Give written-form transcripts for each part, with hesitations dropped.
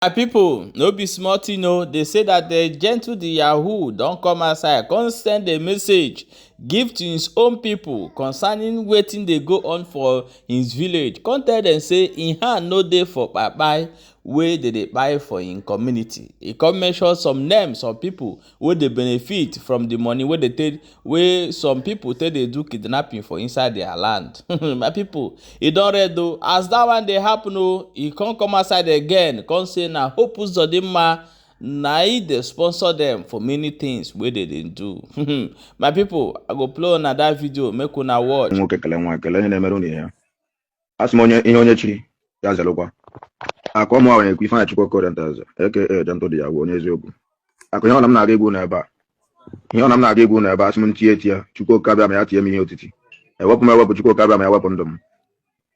My people, no be small thing o. They say that the gentle the Yahoo don come outside come send a message give to his own people concerning wetin dey go on for his village. Come tell dem say im hand no dey for kpai wey dey kpai for im community. E come mention some names of people wey dey benefit from the money wey dey take, wey some people take dey do kidnapping for inside their land. My people, e don red o. As that one dey happen o, e come outside again come say na Hope Uzodinma na e dey sponsor dem for many things wey dey dey do. My people, I go play una that video make una watch. Nwoke kele nwa kele ihe na-emere unu ya. Asị m ihe onye chiri ya zelụkwa. Akụ ọmụ ahụ na-ekwu Ifeanyị Chukwu Okorie aka Janto dị ya bụ onye eziokwu. Akụ ihe ọ na m na-aga egwu n'ebe a. Ihe ọ na m na-aga egwu n'ebe a, asị m ntinye etie Chukwu Okabịa ma ya tie m ihe otiti. Ewepụ m ewepụ Chukwu Okabịa ma ya wepụ ndụ m.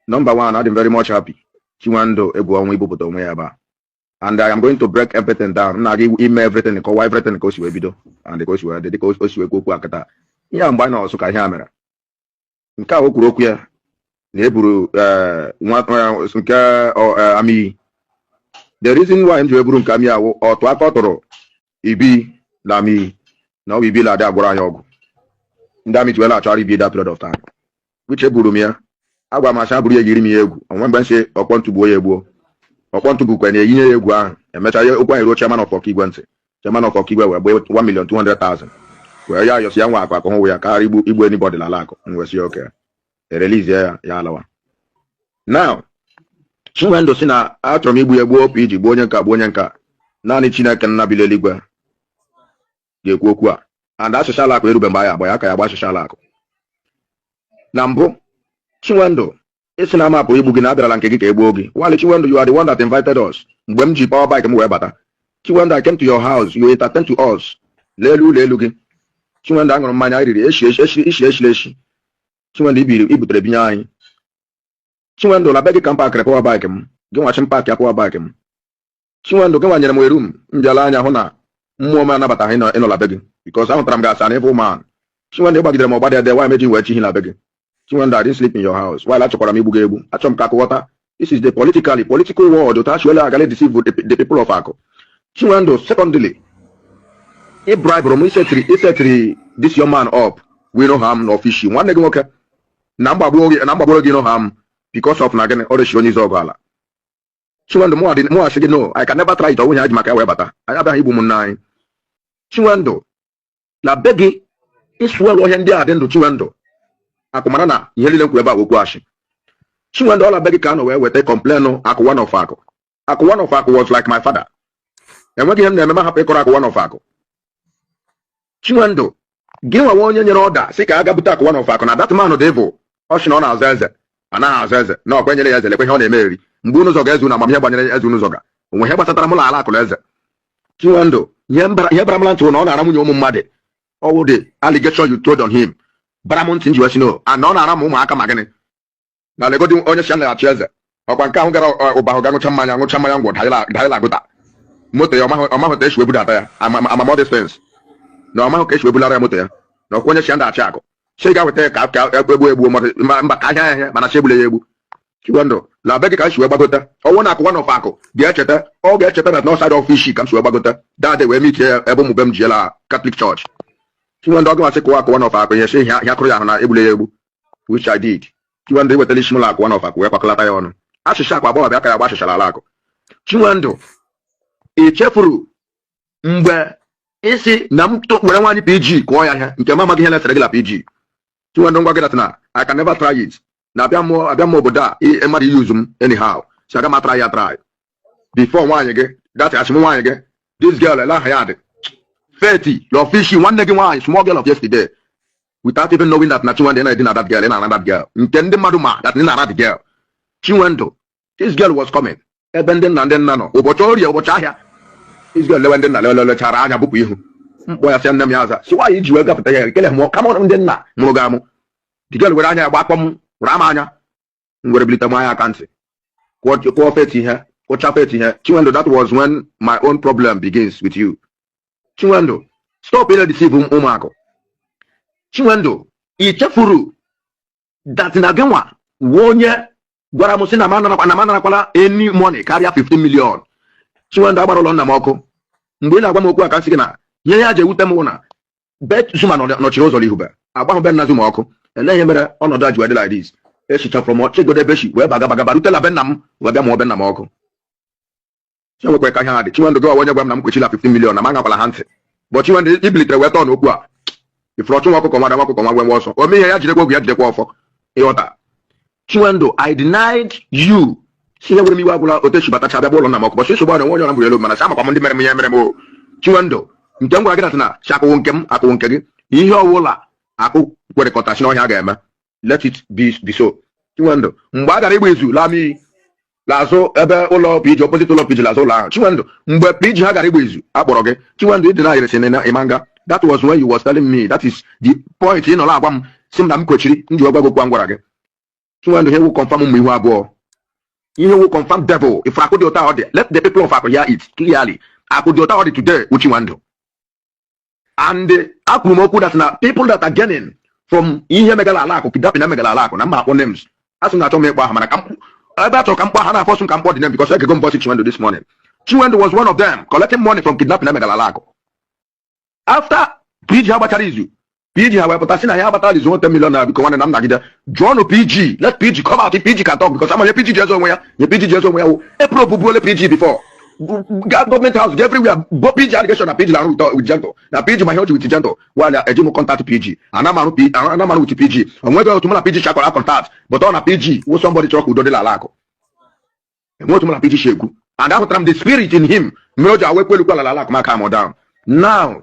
Number one, I'm very much happy. Chinwando egwu ọnwa ibupụta onwe ya ebe a. And I am going to break everything down. I'm not going to email everything, call everything because you will and because you are the coast you will go akata. Yeah, I'm buying also can hammer. Nka okuroku ya na eburu nka ami. The reason why I'm to eburu nka ami awo otu akotoro ibi la mi na ibi la da gwara anya ogu. Nda mi twela achari bi that period of time. Which eburu mi ya agwa ma sha buru ye yiri mi egwu. Onwe mgbe nse okpontu buo ye egwu. Okpontu bụ kwenye yinye egwu ahụ emecha okwu anyị ruo chairman of Ọkaigwe ntị chairman of Ọkaigwe wee gbe 1,200,000 wee ya ayọsi ya nwa akụ hụ ya karịa igbu anybody lala akụ nwesi oke erelizie ya alawa. Now Chinwendo si na achọrọ m igbu ya gbuo opi iji gbuo onye nka naanị Chineke nna bi n'eluigwe ga-ekwu okwu a and asụsụ ala akụ erube mgbe ya agba ya ka ya gba asụsụ ala akụ na mbụ. Chinwendo isi na amapụ igbu gị na abịarala nke gị ka egbuo gị. Wale Chinwendo, you are the one that invited us. Mgbe m ji power bike m wee bata, Chinwendo, I came to your house, you entertained to us. Lelu gị. Chinwendo, aṅụrụ mmanya anyị riri eshi. Chinwendo, ibutere binye anyị. Chinwendo, la be gị ka m pakịrị power bike m, gị nwachi m paakị ya power bike m. Chinwendo, gị nwanyere m wee room m bịala anya hụ na mmụọ m anabataghị ịnọla be gị because ahụtara m gị asa na evil man. Chinwendo, ịgbagidere m ọgbada ede why meji wee chi hi na be gị. Chinwendo, I didn't sleep in your house. While I chokwara m igbu gị egbu. Achọ m ka akụghọta. This is the political world that actually against deceive the people of Ako. Chinwendo, secondly, he bribed him. He set this young man up. We know him no fishy. One nigga okay. Number you know him because of Nagan or the Shoni Zogala. Chinwendo, more I said no. I can never try it. I won't have my way better. I have a Ibu Munai. Chinwendo, la begi is well oriented to Chinwendo. Akumana na yelile kweba ogwashi. Chinwendo all abeg can we take complain aku one of Ako. Aku one of Ako was like my father. And when him na happy ko aku one of Ako. Chinwendo give one nyere order say ka aga buta aku one of Ako na that man no devil. Oshino na azeze. Ana azeze. Na kwenyere ya ezele kwe he na emeri. Mgbe unu zoga ezu na mamhe gbanyere ezu unu zoga. Onwe he gbasatara mụla ala akụla eze. Chinwendo ihe bara mala ntụ na ọ na-ara nwunye ụmụ mmadụ. All the allegation you told on him. Baramount in US, and on Aramu Makamagani. Now they go to only Shanna Chesa. Or one count Obahogan Chamayan, what Dialaguta. Mote, Amahotesh Webuda, I'm a modest fence. No Amahokesh Webula Mote, no Konya Shanda Chaco. Shake out with a cap, Manashebu. Kiwando, La Becca Shwebagota, or one of Paco, Gacheta, or Gacheta at no side of fishy comes to Webagota. That they will meet here, Ebomubem Jela, Catholic Church. Chinwendo go say one of Ako, say Yakoya na Ebulebu, which I did. Chinwendo we tell Shimula one of Ako, we paklata yon. Ashisha kwa baba aka ya basha shalalako. Chinwendo e chefuru mgbe isi na mto were nwanyị PG kwa ya ihe nke mama gị hele regular PG. Chinwendo ngwa gị na I can never try it. Na abịa mo obodo a mmadụ use m anyhow. So aga ma try. Before nwanyị gị, that as nwanyị gị, this girl la ha dị. 30, your fishy, one nigga one small girl of yesterday. Without even knowing that Chinwendo and I didn't that girl and another girl. Intending Maduma, that didn't that girl. Chinwendo, this girl was coming. Ebenden and then nano. Obochaya. This girl lewenden na lelo charanya buku ihu. Boy asem na miaza. So why you wake up at the hair? Kele mo come on then na monogamo. The girl with anya bakom ramanya. Ngore blita maya kanse. What you call feti here? What chapeti here? Chinwendo, that was when my own problem begins with you. Chinwendo, stop ile deceive umako. Chinwendo, ichefuru that na genwa wonye gwara mo na mana nakwala any money carry 15 million. Chinwendu agbara ụlọ nna m ọkụ mgbe ị na-agwa m okwu aka sị gị na ihe ya ji ewute m na bet Zuma nọchiri ụzọ Ihube agbahụ be nna Zuma ọkụ ele ihe mere ọnọdụ a ji wedị like this echicha from chigodo ebe chi wee baga rutela be nna m wee bịa mụọ be nna m ọkụ Chinwekwe ka ihe ha dị Chinwendu gị onye gwa m na m kwechila 15 million na m agakwala ha ntị but Chinwendu ibilitere wee tọọ n'okwu a ifuru ọchụ nwa ọkụkọ nwa ọkụkọ nwa gwe ọsọ ome ihe ya jidekwa ogwu ya jidekwa ọfọ ịghọta Chinwendu I denied you si ihe nwere m iwe agwụla otechi batacha bịa ụlọ nna m ọkụ bọchị nsogbu na nwe onye ọra mbụrụ elu mana si amakwa m ndị mere m ihe mere m o Chinwendu nke m gwara gị na chi akụwụ nke m akụwụ nke gị ihe ọbụla akụ kwerekọta si n'ọhịa ga-eme let it be so Chinwendu mgbe a gara ịgba izu laa mmiri l'azụ ebe ụlọ PG opposite ụlọ PG l'azụ ụlọ ahụ Chinwendu mgbe PG ha gara ịgba izu akpọrọ gị Chinwendu ịdị na iresi na ịmanga that was when you was telling me that is the point ị nọrọ agwa m si m na m kwechiri ndị ọgwa gokwu gwara gị Chinwendu ihe wu confirm m ihu abụọ ihe wu confirm devil if akụ dị ụta ọ dị let the people of Akụ hear it clearly akụ dị ụta ọ dị today with Chinwendu and akwuru m okwu that na people that are gaining from ihe megala ala akụ kidnapping na megala ala akụ na mma akpọ names asị m na achọ m ịkpọ aha mana ebe a chọrọ ka mkpọ aha na-afọsụ ka mkpọ dị name because I go boss Chinwendu this morning Chinwendu was one of them collecting money from kidnapping na megala ala akụ after PG ha gbachara izu PG ha wepụta si na ya agbatara izu 10 million na biko nwanne na m nagide jụọnụ PG let PG come out if PG can talk because ama nye PG jezo onwe ya nye PG jezo onwe ya wụ April bụbuole PG before government house everywhere bo PG allegation na PG na arụ with Gentle na PG ma ihe oji with Gentle wala eji m contact PG anamarụ with PG onweghị otu mụ na PG chakọrọ contact but ọ na PG wo somebody chọrọ ka udo dị n'ala akụ enwe otu mụ na PG shekwu and ahụtara m the spirit in him mere o ji awekwelukwa ala akụ maka am down now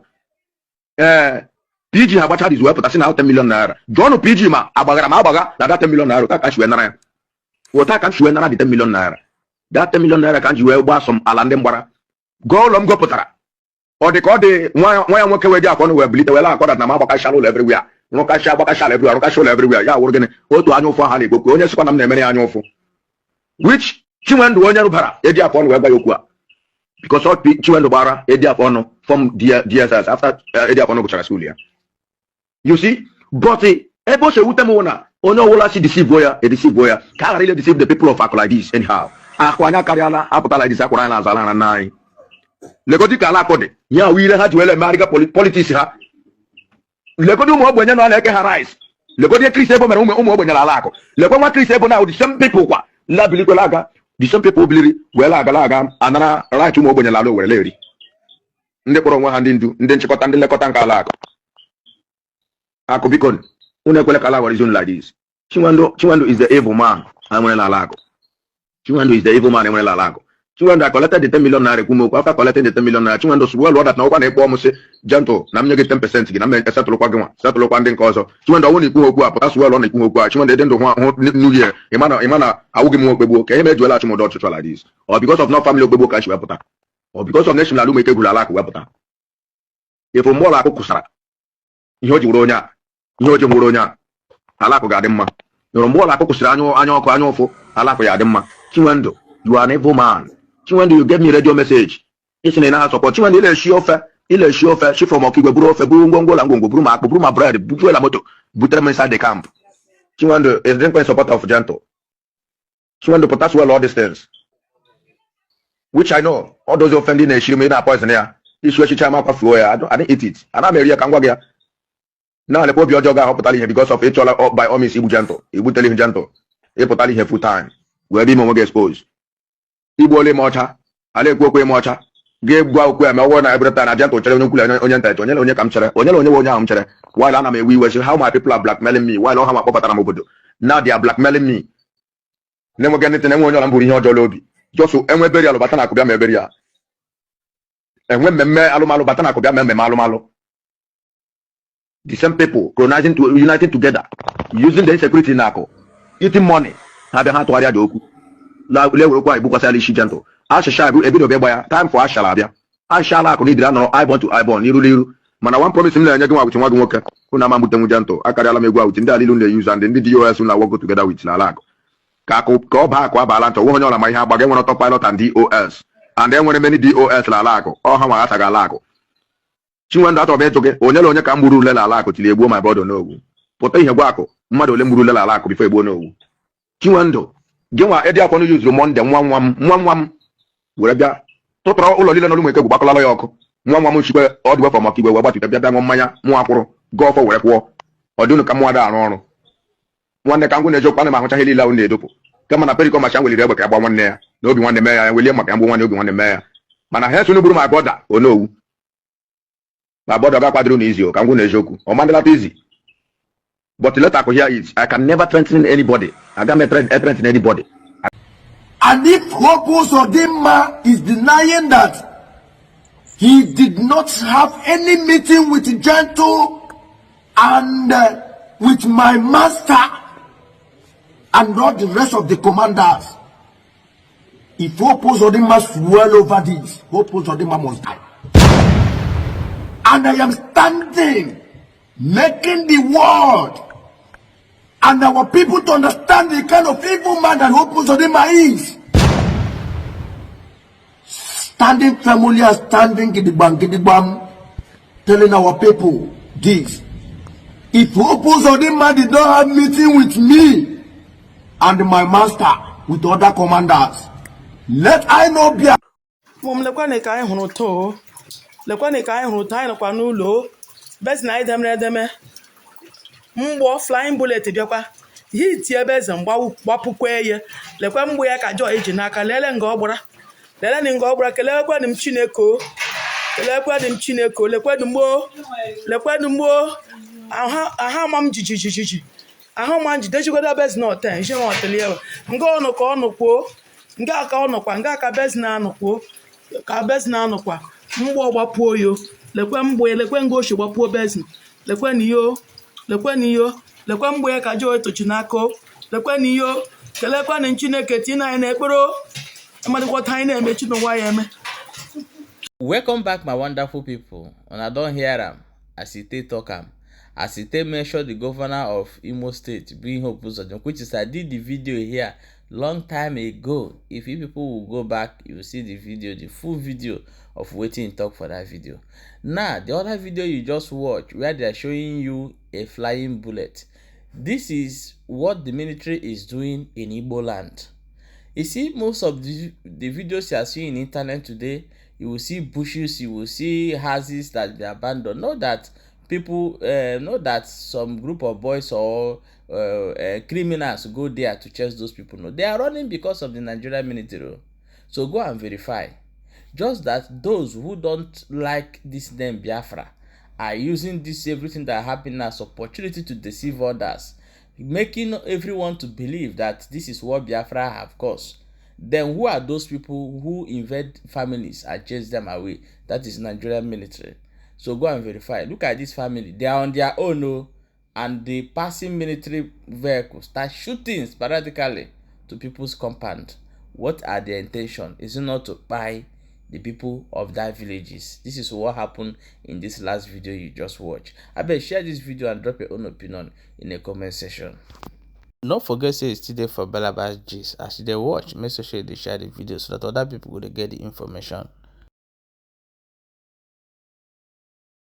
PG ha gbachara izu wepụta si na 10 million naira jụọnụ PG ma agbagara m agbaga na 10 million naira ụta ka nchi wee nara ya ụta ka nchi wee nara dị 10 million naira that 10 million naira ka nji wee gbaa sọm ala ndị mgbara gụọ ụlọ m gụpụtara ọ dị ka ọ dị nwa ya nwoke wee dị akọ wee bilite wee akọ dat na m agbakachala ụlọ everywhere agbakachala ụlọ everywhere ya wụrụ gịnị otu anya ụfụ ha na-egbokwu onye sịkwa na m na-emere ya anya ụfụ which Chinwendu onye rụbara edi afọ ọnụ wee gwa ya okwu a because Chinwendu gbara edi afọ ọnụ from DSS after edi afọ ọnụ gụchara school ya you see but ebe o si ewute m na onye ọwụla si deceive ya edeceive ya ka a ghara ile deceive the people of Akụ like this anyhow akụ anya karịala apụta like this akwara anyị na-azụ ala na anyị legodi ka ala akụ dị ya wụ ile ha ji wele megharịga politiks ha legodi ụmụ ogbenye nọ na-eke ha rice legodi Chris Ebo mere ụmụ ogbenye ala akụ lekwe nwa Chris Ebo na the same people kwa labilikwela aga the same people biliri wee aga anara right ụmụ ogbenye ala were eri ndị kpọrọ onwe ha ndị ndu ndị nchịkọta ndị nlekọta nke ala akụ biko unu ekwele ka ala were zone like this Chinwendu is the evil man enwere n'ala akụ Chinwendu is the evil man enwere n'ala akụ Chinwendu I collected the 10 million naira kwumo after collecting the 10 million naira Chinwendu sụ well that na ọkwa na-ekpọ m sị Gentle na m nye gị 10% gị na m esetụlụkwa gị nwa setụlụkwa ndị nke ọzọ Chinwendu ọnwụ na ikwu okwu a pụta sụ well ọ na-ekwu okwu a Chinwendu dị ndụ hụ new year ịma na awụghị m okpegbuo ka ihe mejuela achụmụdọ ọchụchụ like this or because of not family okpegbuo ka chi wepụta or because of nation ala ụmụ ike gwuru ala akụ wepụta ịfụ mgbe ụlọ akụ kwụsara ihe o ji nwere onye a ala akụ ga-adị mma nyụrụ mgbe ụlọ akụ kwụsịrị anya ọkụ anya ụfụ ala akụ ya adị mma Chinwendu you are an evil man Chinwendu you gave me radio message isi na ha sọpọ Chinwendu ile-eshi ofe shi from Okigwe buru ofe buru ngwongwo la ngwongwo buru ma akpụ buru ma bread bujuela moto butere m inside the camp Chinwendu is the supporter of Gentle Chinwendu pụtas well all these things which I know all those offending na-eshiri m ị na-poison ya isu echicha m akwafuo ya I didn't eat it ana m eri ya ka m gwa gị ya na lekwa obi ọjọọ ga-ahọpụtala ihe because of ịchọla by all means igbu Gentle igbutele ihe Gentle ịpụtala ihe full time wee be ime onwe gị expose igbuole m ọcha ala ekwu okwu ime ọcha ga-egbu okwu ya ma ọ bụrụ na ebreta na Gentle chere onye nkwule onye nta onyele onye ka m chere onyele onye ahụ m chere while ana m ewe iwe si how my people are blackmailing me while ọha m akpọbatara m obodo now they are blackmailing me na-enweghị ntị na-enwe onye ọla m bụrụ ihe ọjọọ n'obi jọsụ enwe beri alụbata na akụbịa ma eberi ya enwe mmemme alụmalụ bata na akụbịa ma mmemme alụmalụ the same people uniting together using the insecurity na akụ eating money ha bịa ha tụgharịa dị okwu lewerekwa igbukwasịala isi Gentle achịcha ebido bịa gba ya time for ashara abịa ashala akụ n'idiri anọrọ ibon to ibon n'iru mana one promise m na-enye gị nwa wuchi nwa gị nwoke unu ama mbutenwu Gentle akarịala m egwu awuchi ndị alilu na-eyuza ndị DOS na work together with n'ala akụ ka ọ baa akụ abaala ntọ onye ọla ma ihe agbaga enwere ọtọ pilot and DOS and enwere many DOS n'ala akụ ọha nwa asaghị ala akụ Chinwendu atọ bụ ịjụ gị onye na onye ka m gburu ule n'ala akụ tiri egbuo my brother n'ogwu pụta ihe gwa akụ mmadụ ole gburu ule n'ala akụ bifo egbuo n'ogwu Chinwendu gị nwa edi akwọnụ yuzuru Monde nwa nwa m were bịa tụtụrụ ụlọ niile n'ọlụ Ụmụeke gbakalala ya ọkụ nwa m nchikwe ọ dị wefọ maka igwe wee gbatụta bịa ṅụọ mmanya mụ akwụrụ gaa ọfọ were kwụọ ọ dị unu ka mmadụ arụ ọrụ nwanne ka ngwụ na-eji okwu ana m ahụcha ihe niile ahụ na-edopụ kama na perikọ macha weliri egbe ka ya gba nwanne ya na obi nwanne mee ya welie maka ya mgbu nwanne obi nwanne mee ya mana ha esonu bụrụ ma bọda onowu ma bọda ga kwadoro na izi ka ngwụ na-eji okwu ọ mandịlata izi but later ko here is I can never threaten anybody. I can't threaten anybody. And if Uzodinma is denying that he did not have any meeting with Gentle and with my master and not the rest of the commanders, if Uzodinma swirl over this, Uzodinma must die. And I am standing, making the word and our people to understand the kind of evil man that Uzodinma is. Standing firmly and standing gidigbam, telling our people this. If Uzodinma did not have meeting with me and my master, with other commanders, let I know be. Lekwane ka anyị hụrụ too. Lekwane ka anyị hụrụ taa anyị nọkwa n'ụlọ. Besi na anyị edeme. Mgbo flying bullet bịakwa. Hit ebe eze mgbapụkwa eye. Lekwa mgbo ya ka Joy ji n'aka lele nga ọgbara. Lele ni nga ọgbara kelekwa m Chineke. Kelekwa m Chineke. Lekwa mgbo. Aha mam jijiji. Aha man jidejigoda besi na oten. Ije ma oteliye. Nga ọnụ ka ọnụ kwuo. Nga aka ọnụkwa. Nga aka besi na anụkwuo. Ka besi na anụkwa. Mgbo ọgbapuo yo. Lekwa mgbo ya. Lekwa nga oshi gbapuo besi. Lekwa ni yo. Lekwa mgbe ya ka Joy tochi n'aka lekweni yo kelekweni Chineke tina anyị na-ekpero amadịkwata anyị na-emechi n'ụwa ya eme. Welcome back my wonderful people. Una don hear am as e take talk am as e take mention the governor of Imo State being Uzodinma, which is I did the video here long time ago. If you people will go back, you will see the video, the full video of wetin talk for that video. Now the other video you just watch where they are showing you a flying bullet, this is what the military is doing in Igbo land. You see, most of the videos you are seeing in internet today, you will see bushes, you will see houses that they abandoned. Not that people, not that some group of boys or criminals go there to chase those people. No, they are running because of the Nigerian military. So go and verify. Just that those who don't like this name Biafra are using this everything that happened as opportunity to deceive others, making everyone to believe that this is what Biafra have caused. Then who are those people who invade families and chase them away? That is Nigerian military. So go and verify. Look at this family. They are on their own, and the passing military vehicles start shooting sporadically to people's compound. What are their intention? Is it not to buy the people of that villages? This is what happened in this last video you just watched. I bet share this video and drop your own opinion in the comment section. Don't forget say it's still there for Balabas gist. As you watch, make sure you share the video so that other people will get the information.